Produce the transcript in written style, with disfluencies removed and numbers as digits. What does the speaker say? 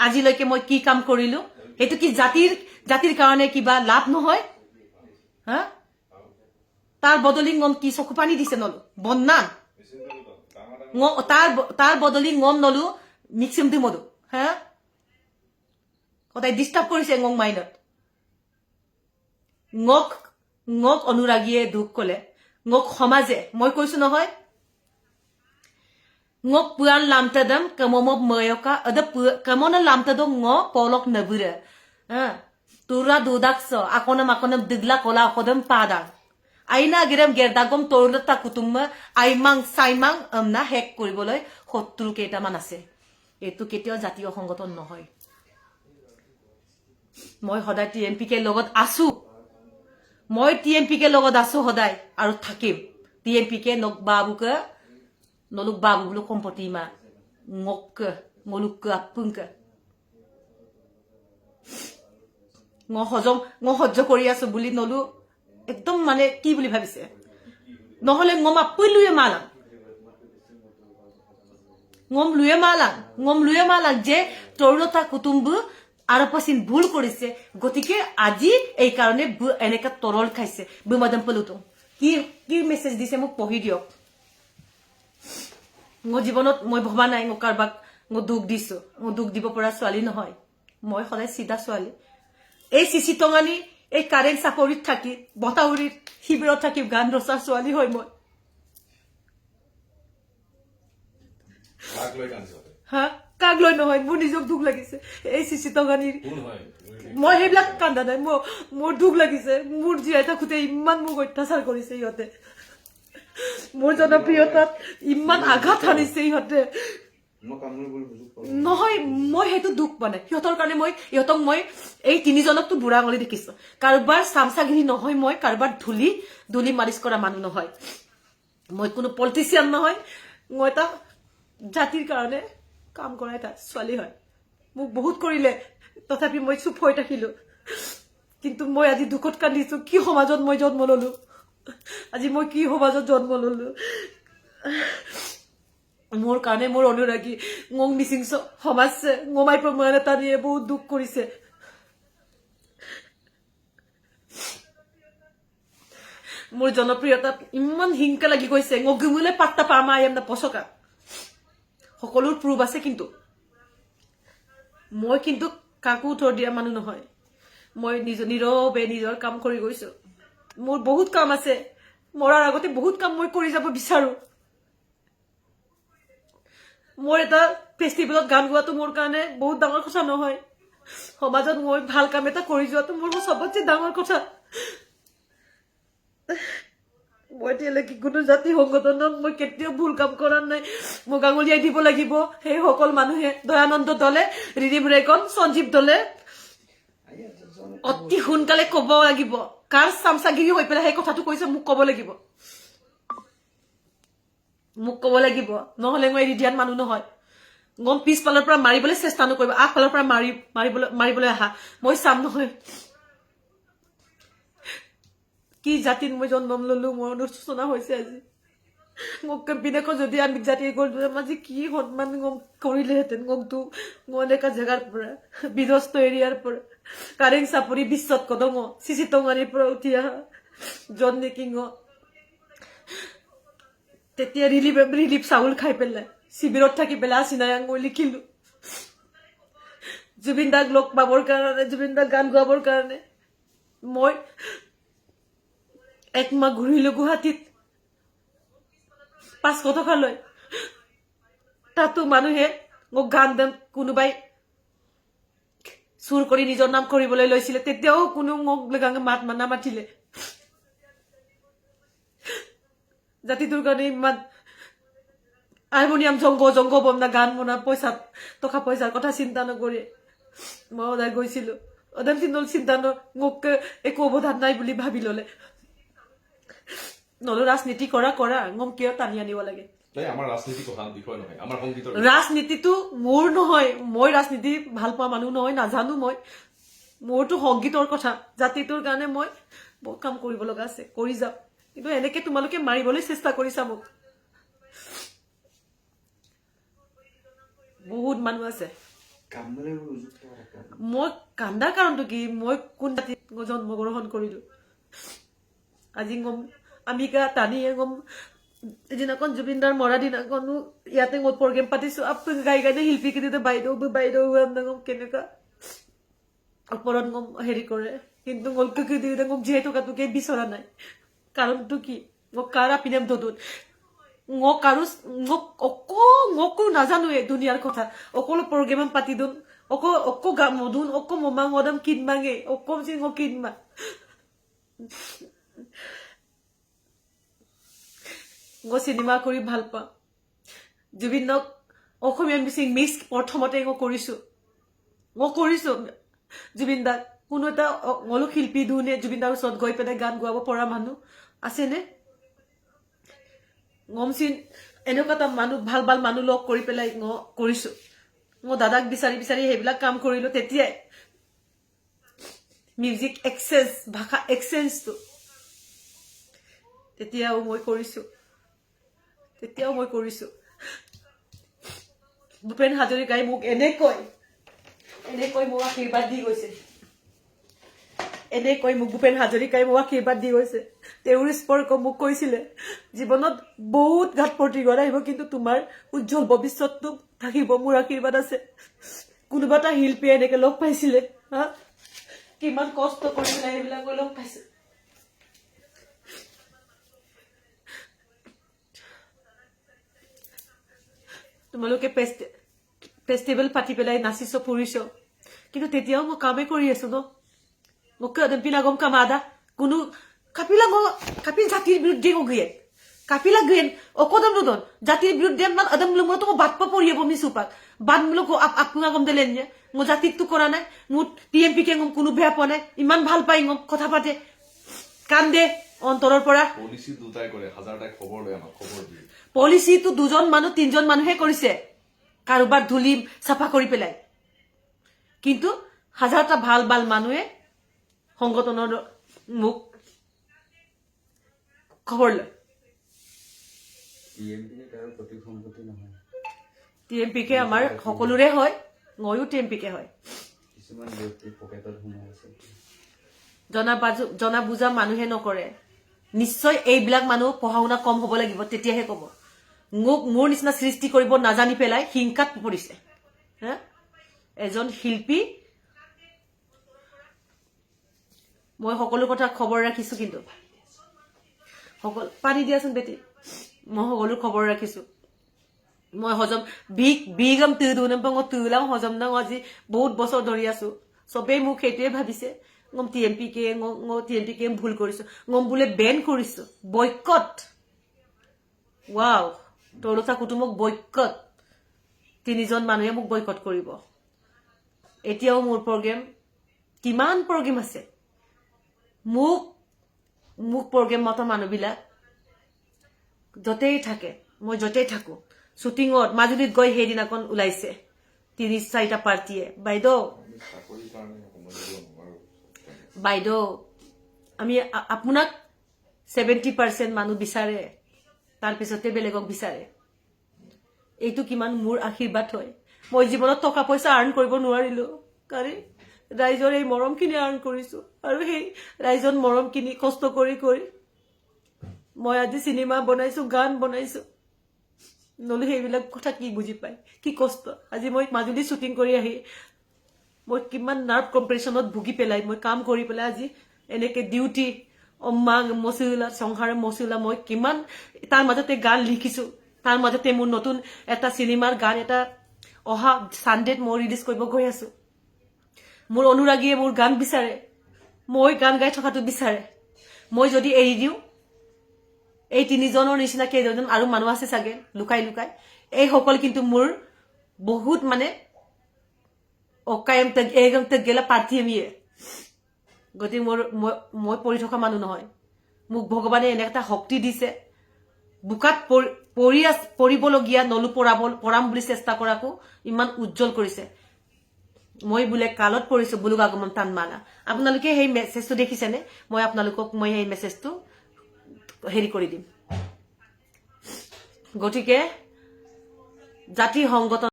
আজিলৈকে মই কি কাম কৰিলো সেইটো কি জাতিৰ কাৰণে কিবা লাভ নহয় হা তাৰ বদলি ngom কি চকু পানী দিছে নলো বন্না তাৰ বদলি ngom নলো মিক্সিম দি মদু হা কতাই ডিস্টাৰ্ব কৰিছে ngom মাইনত ngok অনুৰাগীয়ে দুখ কলে ngok সমাজে মই কৈছো নহয় ngok puan lamtadam kamomob moyoka ada kamona lamtado ngo polok nabura tura dudakso akonam digla kola kodam pada aina giram gerdagom torlata kutumma aimang saimang amna hek koriboloi 70 কেটা মান আছে এটো কেতিয়াও জাতীয় সংগঠন নহয় মই সদায় টিএমপিকে লগত আছো মই টিএমপিকে লগত আছো সদায় আৰু থাকিম টিএমপিকে নক বাবুকে নলুক বাবু বলো সম্পত্তি মা ngok ngoluk apungka ngo হজ্জ কৰি আছো বুলি নলু একদম মানে কি বুলি ভাবিছে নহলে ngoma পুইলুয়ে মালাং লুয়ে মালাং যে তৰুণতা কুটুম্বু আৰু পছিন ভুল কৰিছে গতিকে আজি এই কাৰণে এনেকা তৰল খাইছে বিমাদম পলুটো কি মেসেজ দিছে মোক পঢ়ি দিয়ক মই জীৱনত মই ভবা নাই মই কাৰবাক মই দুখ দিছো মই দুখ দিব পৰা ছোৱালী নহয় মই সদায় সিধা ছোৱালী এই সিসি টঙানি এই কাৰেং চাপৰিত থাকি বতাউৰিত শিবিৰত থাকি গান ৰচা ছোৱালী হয় মই কাক লৈ নহয় মোৰ নিজক দুখ লাগিছে এই সিসি টঙানিৰ মই হেবিলাক কান্দা নাই মোৰ দুখ লাগিছে মোৰ জীয়াই থাকোতে ইমান মোক অত্যাচাৰ কৰিছে ইহঁতে মোৰ জনপ্ৰিয়তাত ইমান আঘাত আনিছে ইহঁতে নহয় মই হেতু দুখ পানে ইহঁতৰ কাৰণে ইহঁতক মই এই তিনিজনকটো বুঢ়া আঙুলি দেখিছো কাৰোবাৰ সামসাগিৰি নহয় মই কাৰোবাৰ ধুলি মালিচ কৰা মানুহ নহয় মই কোনো পলিটিচিয়ান নহয় মই এটা জাতিৰ কাৰণে কাম কৰা এটা ছোৱালী হয় মোক বহুত কৰিলে তথাপি মই চুপ হৈ থাকিলো কিন্তু মই আজি দুখত কান্দিছো কি সমাজত মই জন্ম ললো আজি মই কি সমাজত জন্ম ললো মোৰ কাৰণে মোৰ অনুৰাগী ngong মিছিং সমাজ ngomai প্ৰমাণ এটা নিয়ে বহুত দুখ কৰিছে মোৰ জনপ্ৰিয়তাত ইমান হিংসা লাগি গৈছে ngogumule পাত্তা পামা আই এম না পছকা সকলোৰ প্ৰুফ আছে কিন্তু মই কিন্তু কাকু থৰ দিয়া মানুহ নহয় মই নীৰৱে নিজৰ কাম কৰি গৈছো মোৰ বহুত কাম আছে মৰাৰ আগতে বহুত কাম মই কৰি যাব বিচাৰো মোৰ এটা ফেষ্টিভেলত গান গোৱাটো মোৰ কাৰণে বহুত ডাঙৰ কথা নহয় সমাজত মই ভাল কাম এটা কৰি যোৱাটো মোৰ সবতছে ডাঙৰ কথা মই তেলে কি কোনো জাতি সংগঠনত মই কেতিয়াও ভুল কাম কৰা নাই মোক আঙুলিয়াই দিব লাগিব সেই সকল মানুহে দয়ানন্দ দলে ৰিদিম ৰেকন সঞ্জীৱ দলে অতি সোনকালে কব লাগিব কাৰ সামসাগিৰি হৈ পেলাই সেই কথাটো কৈছে মোক কব লাগিব নহলে মই ৰিডিয়ান মানুহ নহয় ngom পিছফালৰ পৰা মাৰিবলৈ চেষ্টা নকৰিব আগফালৰ পৰা মাৰিবলৈ আহা মই চাম নহয় কি জাতিত মই জন্ম ললো মোৰ অনুশোচনা হৈছে আজি মোক বিনেক যদি আমি জাতি গ'ল আজি কি সন্মান ngom কৰিলেহেঁতেন ngomটো এনেকা জেগাৰ পৰা বিধ্বস্ত এৰিয়াৰ পৰা কাৰেং চাপৰি বিশ্বত কদম সিসি টঙানিৰ পৰা উঠি আহা জন নেকিং তেতিয়া ৰিলিফ চাউল খাই পেলাই শিবিৰত থাকি পেলাই চিনাই মই লিখিলো জুবিন দাক লগ পাবৰ কাৰণে জুবিন দাক গান গোৱাবৰ কাৰণে মই একমাহ ঘূৰিলো গুৱাহাটীত 500 টকা লৈ তাতো মানুহে মোক গান দেন কোনোবাই চুৰ কৰি নিজৰ নাম কৰিবলৈ লৈছিলে তেতিয়াও কোনো মোক মাত নামাতিলে জাতিটোৰ কাৰণে ইমান হাৰমনিয়াম জংগ বমনা গান বনা টকা পইচাৰ কথা চিন্তা নকৰি মই ওলাই গৈছিলো অদম চিন্দল চিন্তা মোক একো অৱদান নাই বুলি ভাবি ললে নলো ৰাজনীতি কৰা ngom কিয় টানি আনিব লাগে আমাৰ ৰাজনীতি কথা বিষয় নহয় আমাৰ সংগীতৰ ৰাজনীতিটো মোৰ নহয় মই ৰাজনীতি ভাল পোৱা মানুহ নহয় নাজানো মই মোৰটো সংগীতৰ কথা জাতিটোৰ কাৰণে মই বহুত কাম কৰিব লগা আছে কৰি যাম কিন্তু এনেকে তোমালোকে মাৰিবলৈ চেষ্টা কৰিছা মোক বহুত মানুহ আছে কান্দলে উপযুক্ত কাৰণ মই কান্দাৰ কাৰণটো কি মই কোন জাতিত জন্মগ্ৰহণ কৰিলো আজি গম আমি কা টানিয়ে গম দিনাখন জুবিনদাৰ মৰা দিনাখনো ইয়াতে মই প্ৰগ্ৰেম পাতিছো আপুনি গাই গাই শিল্পী কিনে বাইদেউ গম কেনেকা ওপৰত গম হেৰি কৰে কিন্তু গলকে কি দিওঁতে গম যিহেতু কাটোকে বিচৰা নাই কাৰণটো কি মোক কাৰ আপিনাম দদুত মোক কাৰো মকো নাজানোৱে দুনিয়াৰ কথা অকল প্ৰগ্ৰেম পাতি দিম অকো মধুন অকো মমা মদম কিনমাঙে অকম চিং কিনমা মই চিনেমা কৰি ভাল পাওঁ জুবিনক অসমীয়া মিচিং মিক্স প্ৰথমতে মই কৰিছো জুবিন দাক কোনো এটা অলপ শিল্পী ধুনে জুবিনদাৰ ওচৰত গৈ পেলাই গান গোৱাব পৰা মানুহ আছেনে গমচিন এনেকুৱা এটা মানুহ ভাল ভাল মানুহ লগ কৰি পেলাই কৰিছো মই দাদাক বিচাৰি সেইবিলাক কাম কৰিলো তেতিয়াই মিউজিক এক্সচেঞ্জ ভাষা এক্সচেঞ্জটো তেতিয়াও মই কৰিছো ভূপেন হাজৰিকাই মোক এনেকৈ মোক আশীৰ্বাদ দি গৈছে ভূপেন হাজৰিকাই মোক আশীৰ্বাদ দি গৈছে তেওঁৰ স্পৰ্শ মোক কৈছিলে জীৱনত বহুত ঘাট প্ৰতিঘাত আহিব কিন্তু তোমাৰ উজ্জ্বল ভৱিষ্যতটো থাকিব মোৰ আশীৰ্বাদ আছে কোনোবা এটা শিল্পীয়ে এনেকে লগ পাইছিলে হা কিমান কষ্ট কৰি পেলাই সেইবিলাক লগ পাইছে তোমালোকে ফেষ্টিভেল পাতি পেলাই নাচিছ ফুৰিছ কিন্তু তেতিয়াও মই কামে কৰি আছো ন মোক পিলাগম কামাদা কোনো কাপিল জাতিৰ বিৰুদ্ধে গিয়ে কাপিলা গিয়েন অকদম নুদন জাতিৰ বিৰুদ্ধে মান আদম লুমো তো বাদ পা পড়িয়ে বমি সুপাক বাদ মুলো আপুনা গম দিলেন যে মই জাতিকটো কৰা নাই মোৰ টিএমপি কে গম কোনো বেয়া পোৱা নাই ইমান ভাল পাই গম কথা পাতে কান্দে অন্তৰৰ পৰা পলিচি দুটাই কৰে হাজাৰটা খবৰ লৈ আমাক খবৰ দিয়ে পলিচিটো দুজন মানুহ তিনজন মানুহে কৰিছে কাৰোবাৰ ধুলি চাফা কৰি পেলাই কিন্তু হাজাৰটা ভাল ভাল মানুহে সংগঠনৰ মোক খবৰ লয় টিএমপি কাৰো প্ৰতি সম্পত্তি নহয় টিএমপি কে আমাৰ সকলোৰে হয় ময়ো টিএমপি কে হয় কিছুমান ব্যক্তিৰ পকেটত সোমাই আছে জনা বুজা মানুহে নকৰে নিশ্চয় এইবিলাক মানুহ পঢ়া শুনা কম হ'ব লাগিব তেতিয়াহে ক'ব মোক মোৰ নিচিনা সৃষ্টি কৰিব নাজানি পেলাই হিংসাত পৰিছে হা এজন শিল্পী মই সকলো কথা খবৰ ৰাখিছো কিন্তু পানী দিয়াচোন বেটি মই সকলো খবৰ ৰাখিছো মই হজম বিগম তুলাম হজম না আজি বহুত বছৰ ধৰি আছো সবেই মোক সেইটোৱে ভাবিছে গম টিএমপি কে ভুল কৰিছো গম বোলে বেন কৰিছো বয়কট ৱাও তৰলতা কুটুমক বয়কট তিনিজন মানুহে মোক বয়কট কৰিব এতিয়াও মোৰ প্ৰগ্ৰেম কিমান প্ৰগ্ৰেম আছে মোক প্ৰগ্ৰেম মত মানুহবিলাক যতেই থাকে মই যতেই থাকো শুটিঙত মাজুলীত গৈ সেইদিনাখন ওলাইছে ৩-৪টা পাৰ্টিয়ে চাকৰিৰ কাৰণে সময় দিব নোৱাৰো বাইদেউ আমি আপোনাক 70% মানুহ বিচাৰে তাৰপিছতে বেলেগক বিচাৰে এইটো কিমান মোৰ আশীৰ্বাদ হয় মই জীৱনত টকা পইচা আৰ্ন কৰিব নোৱাৰিলো কাৰণ ৰাইজৰ এই মৰমখিনি আৰ্ন কৰিছো আৰু সেই ৰাইজৰ মৰমখিনি কষ্ট কৰি মই আজি চিনেমা বনাইছো গান বনাইছো নলে সেইবিলাক কথা কি বুজি পায় কি কষ্ট আজি মই মাজুলী শুটিং কৰি আহি মই কিমান নাৰ্ভ কম্প্ৰেছনত ভুগি পেলাই মই কাম কৰি পেলাই আজি এনেকে ডিউটি অম্মাং মছুলা সংহাৰ মছুলা মই কিমান তাৰ মাজতে গান লিখিছো তাৰ মাজতে মোৰ নতুন এটা চিনেমাৰ গান এটা অহা সানডেত মই ৰিলিজ কৰিব গৈ আছো মোৰ অনুৰাগীয়ে মোৰ গান বিচাৰে মই গান গাই থকাটো বিচাৰে মই যদি এৰি দিও এই তিনিজনৰ নিচিনা কেইজন আৰু মানুহ আছে চাগে লুকাই এই সকল কিন্তু মোৰ বহুত মানে অকায়ম তক এগম তক গেলা পাৰ্থী আমিয়ে গতি মই পৰি থকা মানুহ নহয় মোক ভগৱানে এনে এটা শক্তি দিছে বুকাত পৰিবলগীয়া নলু পৰাম বুলি চেষ্টা কৰাকো ইমান উজ্জ্বল কৰিছে মই বোলে কালত পৰিছো বুলুক আগমন টান মানা আপোনালোকে সেই মেছেজটো দেখিছেনে মই আপোনালোকক মই এই মেছেজটো হেৰি কৰি দিম গতিকে জাতি সংগঠন